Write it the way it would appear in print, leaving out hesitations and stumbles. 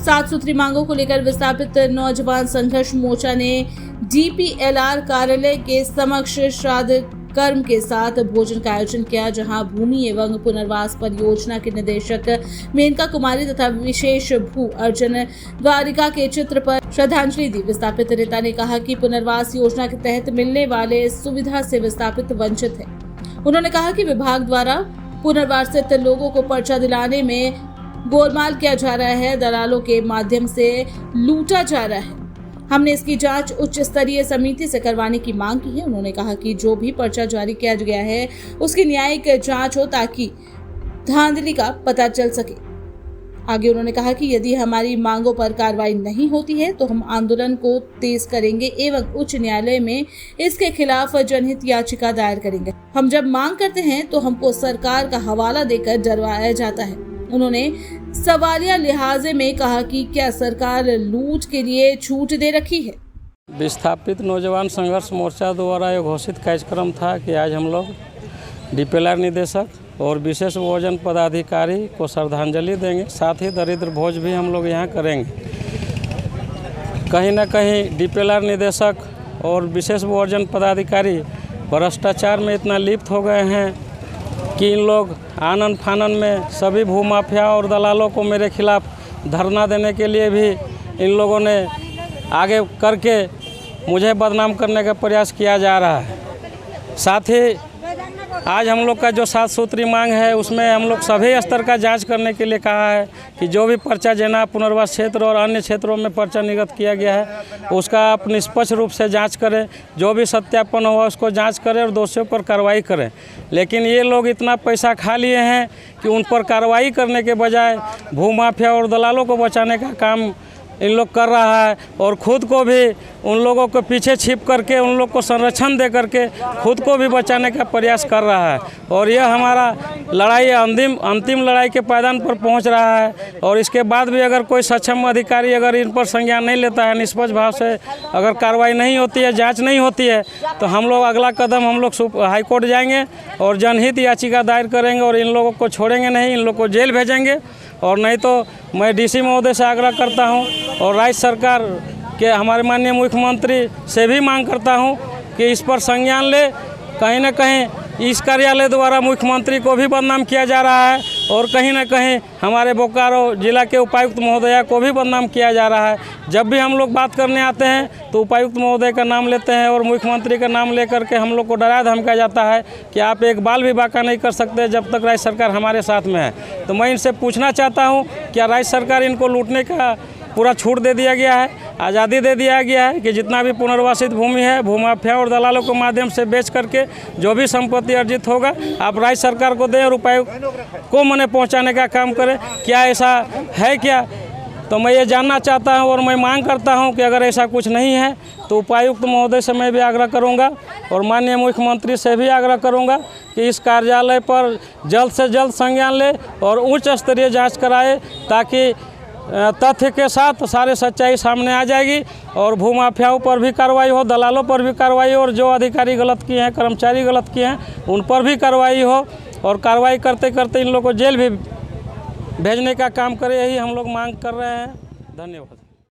सात सूत्री मांगों को लेकर विस्थापित नौजवान संघर्ष मोर्चा ने DPLR कार्यालय के समक्ष श्राद्ध कर्म के साथ भोजन का आयोजन किया, जहां भूमि एवं पुनर्वास परियोजना के निदेशक मेनका कुमारी तथा विशेष भू अर्जन द्वारिका के चित्र पर श्रद्धांजलि दी। विस्थापित नेता ने कहा कि पुनर्वास योजना के तहत मिलने वाले सुविधा से विस्थापित वंचित है। उन्होंने कहा कि विभाग द्वारा पुनर्वासित लोगों को पर्चा दिलाने में गोलमाल किया जा रहा है, दलालों के माध्यम से लूटा जा रहा है। हमने इसकी जांच उच्च स्तरीय समिति से करवाने की मांग की है। उन्होंने कहा कि जो भी पर्चा जारी किया गया है उसकी न्यायिक जांच हो ताकि धांधली का पता चल सके। आगे उन्होंने कहा कि यदि हमारी मांगों पर कार्रवाई नहीं होती है तो हम आंदोलन को तेज करेंगे एवं उच्च न्यायालय में इसके खिलाफ जनहित याचिका दायर करेंगे। हम जब मांग करते हैं तो हमको सरकार का हवाला देकर डरवाया जाता है। उन्होंने सवालिया लिहाजे में कहा कि क्या सरकार लूट के लिए छूट दे रखी है। विस्थापित नौजवान संघर्ष मोर्चा द्वारा यह घोषित कार्यक्रम था कि आज हम लोग DPLR निदेशक और विशेष भोजन पदाधिकारी को श्रद्धांजलि देंगे, साथ ही दरिद्र भोज भी हम लोग यहाँ करेंगे। कहीं ना कहीं DPLR निदेशक और विशेष भोजन पदाधिकारी भ्रष्टाचार में इतना लिप्त हो गए हैं कि इन लोग आनन फानन में सभी भूमाफिया और दलालों को मेरे खिलाफ धरना देने के लिए भी इन लोगों ने आगे करके मुझे बदनाम करने का प्रयास किया जा रहा है। साथ ही आज हम लोग का जो 7 सूत्री मांग है उसमें हम लोग सभी स्तर का जांच करने के लिए कहा है कि जो भी पर्चा जेना पुनर्वास क्षेत्र और अन्य क्षेत्रों में पर्चा निर्गत किया गया है उसका आप निष्पक्ष रूप से जांच करें, जो भी सत्यापन हुआ उसको जांच करें और दोषियों पर कार्रवाई करें। लेकिन ये लोग इतना पैसा खा लिए हैं कि उन पर कार्रवाई करने के बजाय भूमाफिया और दलालों को बचाने का काम इन लोग कर रहा है और खुद को भी उन लोगों के पीछे छिप करके उन लोग को संरक्षण दे करके खुद को भी बचाने का प्रयास कर रहा है। और यह हमारा लड़ाई अंतिम लड़ाई के पायदान पर पहुंच रहा है। और इसके बाद भी अगर कोई सक्षम अधिकारी अगर इन पर संज्ञान नहीं लेता है, निष्पक्ष भाव से अगर कार्रवाई नहीं होती है, जाँच नहीं होती है, तो हम लोग अगला कदम हम लोग हाईकोर्ट जाएंगे और जनहित याचिका दायर करेंगे और इन लोगों को छोड़ेंगे नहीं, इन लोग को जेल भेजेंगे। और नहीं तो मैं DC महोदय से आग्रह करता हूं और राज्य सरकार के हमारे माननीय मुख्यमंत्री से भी मांग करता हूं कि इस पर संज्ञान ले। कहीं ना कहीं इस कार्यालय द्वारा मुख्यमंत्री को भी बदनाम किया जा रहा है और कहीं ना कहीं हमारे बोकारो जिला के उपायुक्त महोदया को भी बदनाम किया जा रहा है। जब भी हम लोग बात करने आते हैं तो उपायुक्त महोदय का नाम लेते हैं और मुख्यमंत्री का नाम लेकर के हम लोग को डराया धमकाया जाता है कि आप एक बाल भी बाका नहीं कर सकते जब तक राज्य सरकार हमारे साथ में है। तो मैं इनसे पूछना चाहता हूँ, क्या राज्य सरकार इनको लूटने का पूरा छूट दे दिया गया है, आज़ादी दे दिया गया है कि जितना भी पुनर्वासित भूमि है भूमाफिया और दलालों के माध्यम से बेच करके जो भी संपत्ति अर्जित होगा आप राज्य सरकार को दें और उपायुक्त को मने पहुंचाने का काम करें? क्या ऐसा है क्या? तो मैं ये जानना चाहता हूं और मैं मांग करता हूं कि अगर ऐसा कुछ नहीं है तो उपायुक्त महोदय से मैं भी आग्रह करूंगा और माननीय मुख्यमंत्री से भी आग्रह करूंगा कि इस कार्यालय पर जल्द से जल्द संज्ञान ले और उच्च स्तरीय जाँच कराए ताकि तथ्य के साथ सारे सच्चाई सामने आ जाएगी और भूमाफियाओं पर भी कार्रवाई हो, दलालों पर भी कार्रवाई हो और जो अधिकारी गलत किए हैं, कर्मचारी गलत किए हैं उन पर भी कार्रवाई हो और कार्रवाई करते करते इन लोगों को जेल भी भेजने का काम करे। यही हम लोग मांग कर रहे हैं। धन्यवाद।